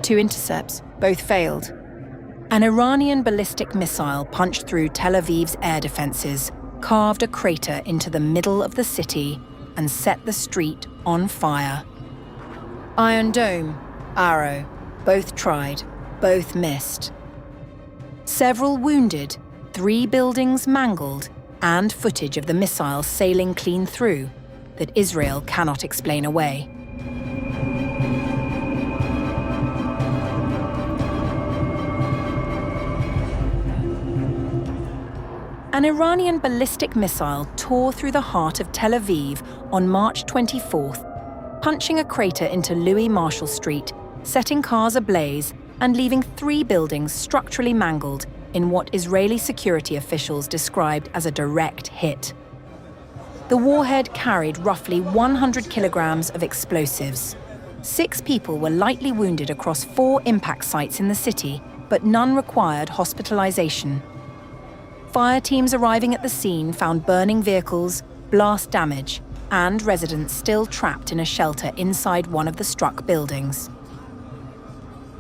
2 intercepts, both failed. An Iranian ballistic missile punched through Tel Aviv's air defenses, carved a crater into the middle of the city, and set the street on fire. Iron Dome, Arrow, both tried, both missed. Several wounded, 3 buildings mangled, and footage of the missile sailing clean through that Israel cannot explain away. An Iranian ballistic missile tore through the heart of Tel Aviv on March 24th, punching a crater into Louis Marshall Street, setting cars ablaze and leaving 3 buildings structurally mangled in what Israeli security officials described as a direct hit. The Warhead carried roughly 100 kilograms of explosives. 6 people were lightly wounded across 4 impact sites in the city, but none required hospitalization. Fire teams arriving at the scene found burning vehicles, blast damage, and residents still trapped in a shelter inside one of the struck buildings.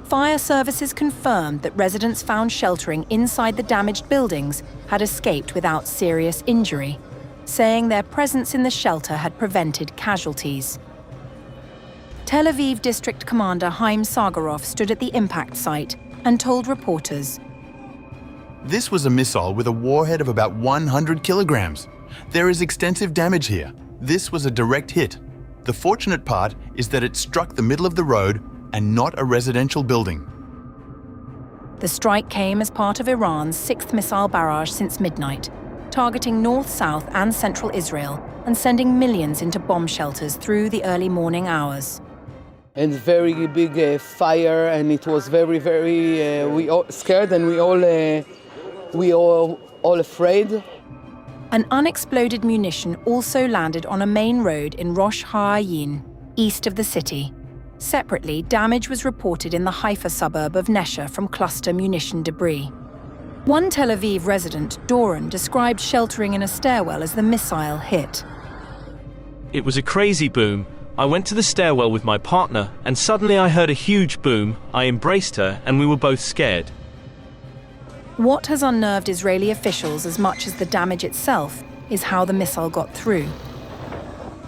Fire services confirmed that residents found sheltering inside the damaged buildings had escaped without serious injury, saying their presence in the shelter had prevented casualties. Tel Aviv District Commander Haim Sagarov stood at the impact site and told reporters, "This was a missile with a warhead of about 100 kilograms. There is extensive damage here. This was a direct hit. The fortunate part is that it struck the middle of the road and not a residential building." The strike came as part of Iran's 6th missile barrage since midnight, targeting north, south, and central Israel and sending millions into bomb shelters through the early morning hours. And very big fire, and it was very, we all scared, and we all afraid. An unexploded munition also landed on a main road in Rosh Ha'ayin, east of the city. Separately, damage was reported in the Haifa suburb of Nesha from cluster munition debris. One Tel Aviv resident, Doran, described sheltering in a stairwell as the missile hit. "It was a crazy boom. I went to the stairwell with my partner, and suddenly I heard a huge boom. I embraced her, and we were both scared." What has unnerved Israeli officials as much as the damage itself is how the missile got through.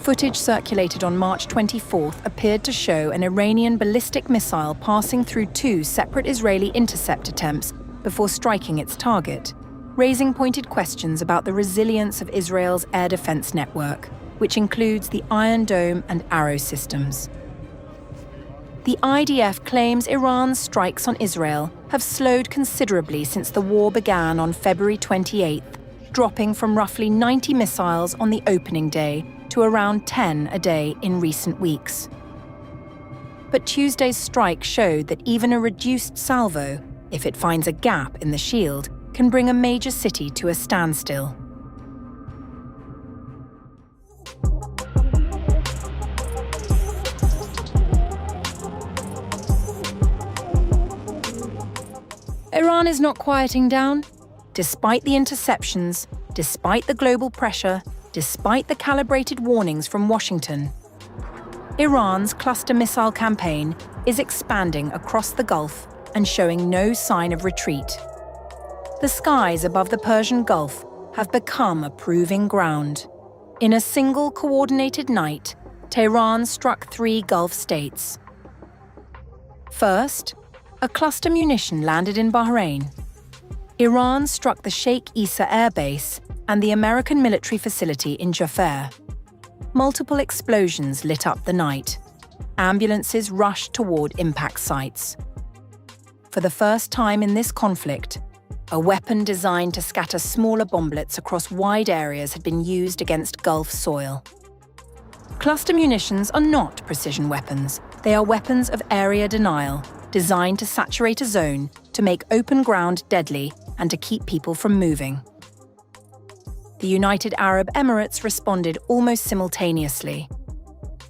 Footage circulated on March 24th appeared to show an Iranian ballistic missile passing through 2 separate Israeli intercept attempts before striking its target, raising pointed questions about the resilience of Israel's air defense network, which includes the Iron Dome and Arrow systems. The IDF claims Iran's strikes on Israel have slowed considerably since the war began on February 28th, dropping from roughly 90 missiles on the opening day to around 10 a day in recent weeks. But Tuesday's strike showed that even a reduced salvo, if it finds a gap in the shield, can bring a major city to a standstill. Iran is not quieting down. Despite the interceptions, despite the global pressure, despite the calibrated warnings from Washington, Iran's cluster missile campaign is expanding across the Gulf and showing no sign of retreat. The skies above the Persian Gulf have become a proving ground. In a single coordinated night, Tehran struck 3 Gulf states. First, a cluster munition landed in Bahrain. Iran struck the Sheikh Issa Air Base and the American military facility in Jaffa. Multiple explosions lit up the night. Ambulances rushed toward impact sites. For the first time in this conflict, a weapon designed to scatter smaller bomblets across wide areas had been used against Gulf soil. Cluster munitions are not precision weapons. They are weapons of area denial, designed to saturate a zone, to make open ground deadly, and to keep people from moving. The United Arab Emirates responded almost simultaneously.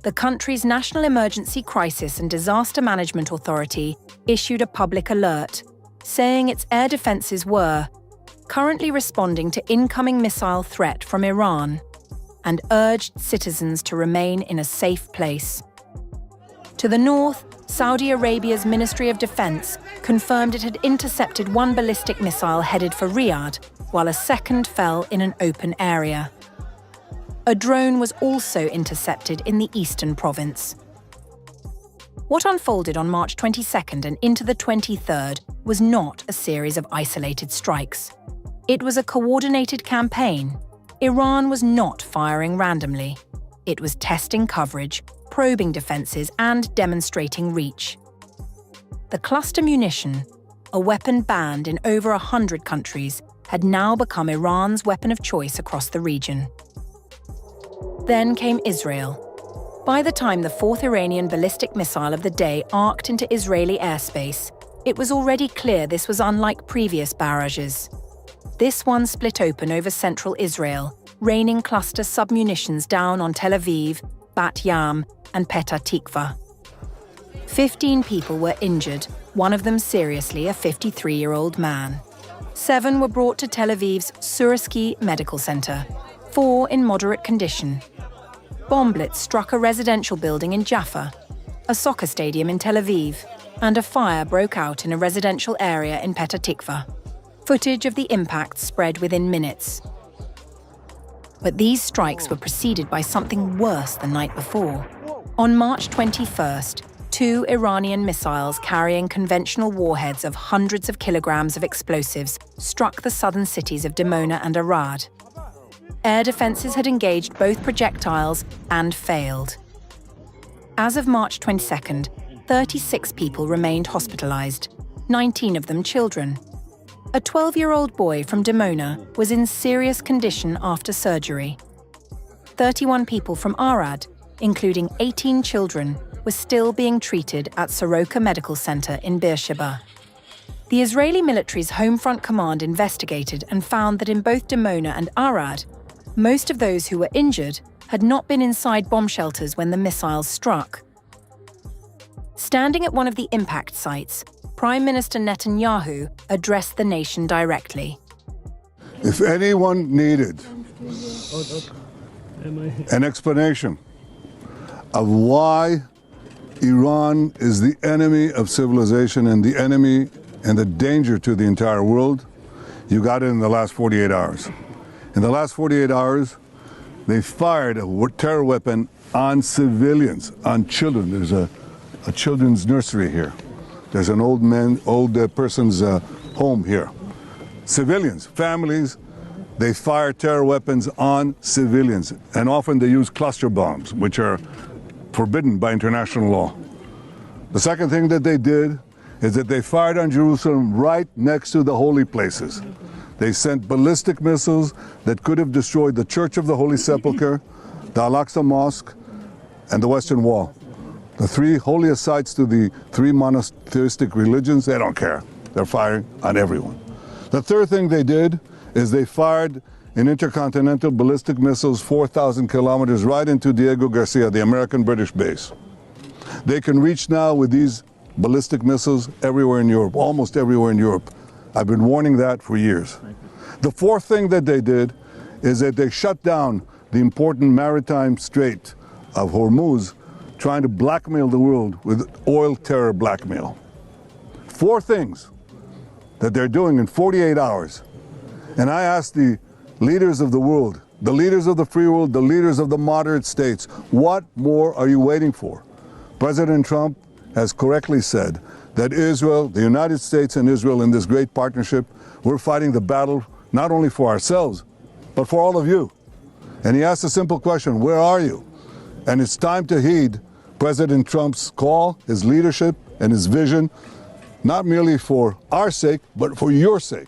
The country's National Emergency Crisis and Disaster Management Authority issued a public alert, saying its air defenses were currently responding to incoming missile threat from Iran, and urged citizens to remain in a safe place. To the north, Saudi Arabia's Ministry of Defense confirmed it had intercepted one ballistic missile headed for Riyadh, while a second fell in an open area. A drone was also intercepted in the eastern province. What unfolded on March 22nd and into the 23rd was not a series of isolated strikes. It was a coordinated campaign. Iran was not firing randomly. It was testing coverage, probing defenses, and demonstrating reach. The cluster munition, a weapon banned in over 100 countries, had now become Iran's weapon of choice across the region. Then came Israel. By the time the fourth Iranian ballistic missile of the day arced into Israeli airspace, it was already clear this was unlike previous barrages. This one split open over central Israel, raining cluster submunitions down on Tel Aviv, Bat Yam, and Petah Tikva. 15 people were injured, one of them seriously, a 53-year-old man. 7 were brought to Tel Aviv's Sursky Medical Center, 4 in moderate condition. Bomb blitz struck a residential building in Jaffa, a soccer stadium in Tel Aviv, and a fire broke out in a residential area in Petah Tikva. Footage of the impact spread within minutes. But these strikes were preceded by something worse the night before. On March 21st, 2 Iranian missiles carrying conventional warheads of hundreds of kilograms of explosives struck the southern cities of Dimona and Arad. Air defenses had engaged both projectiles and failed. As of March 22nd, 36 people remained hospitalized, 19 of them children. A 12-year-old boy from Dimona was in serious condition after surgery. 31 people from Arad, including 18 children, were still being treated at Soroka Medical Center in Beersheba. The Israeli military's Home Front Command investigated and found that in both Dimona and Arad, most of those who were injured had not been inside bomb shelters when the missiles struck. Standing at one of the impact sites, Prime Minister Netanyahu addressed the nation directly. If anyone needed an explanation of why Iran is the enemy of civilization and the enemy and the danger to the entire world, you got it in the last 48 hours. In the last 48 hours, they fired a terror weapon on civilians, on children. There's a children's nursery here. There's an old person's home here. Civilians, families, they fire terror weapons on civilians. And often they use cluster bombs, which are forbidden by international law. The second thing that they did is that they fired on Jerusalem right next to the holy places. They sent ballistic missiles that could have destroyed the Church of the Holy Sepulchre, the Al-Aqsa Mosque, and the Western Wall. The 3 holiest sites to the 3 monotheistic religions, they don't care. They're firing on everyone. The third thing they did is they fired an intercontinental ballistic missiles 4,000 kilometers right into Diego Garcia, the American-British base. They can reach now with these ballistic missiles everywhere in Europe, almost everywhere in Europe. I've been warning that for years. The fourth thing that they did is that they shut down the important maritime strait of Hormuz, trying to blackmail the world with oil terror blackmail. 4 things that they're doing in 48 hours. And I ask the leaders of the world, the leaders of the free world, the leaders of the moderate states, what more are you waiting for? President Trump has correctly said that Israel, the United States and Israel in this great partnership, we're fighting the battle not only for ourselves, but for all of you. And he asked a simple question, where are you? And it's time to heed President Trump's call, his leadership, and his vision, not merely for our sake, but for your sake.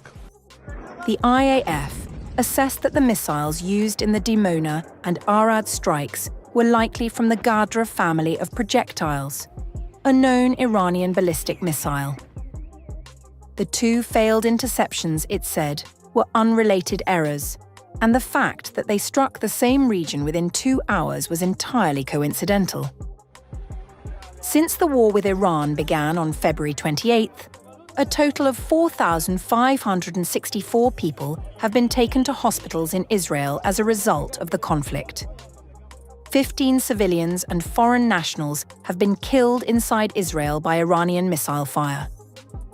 The IAF assessed that the missiles used in the Dimona and Arad strikes were likely from the Gadra family of projectiles, a known Iranian ballistic missile. The 2 failed interceptions, it said, were unrelated errors, and the fact that they struck the same region within 2 hours was entirely coincidental. Since the war with Iran began on February 28th, a total of 4,564 people have been taken to hospitals in Israel as a result of the conflict. 15 civilians and foreign nationals have been killed inside Israel by Iranian missile fire.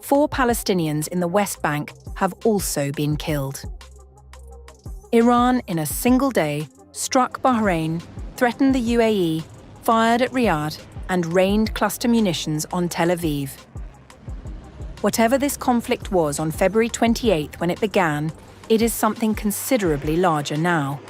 4 Palestinians in the West Bank have also been killed. Iran, in a single day, struck Bahrain, threatened the UAE, fired at Riyadh, and rained cluster munitions on Tel Aviv. Whatever this conflict was on February 28 when it began, it is something considerably larger now.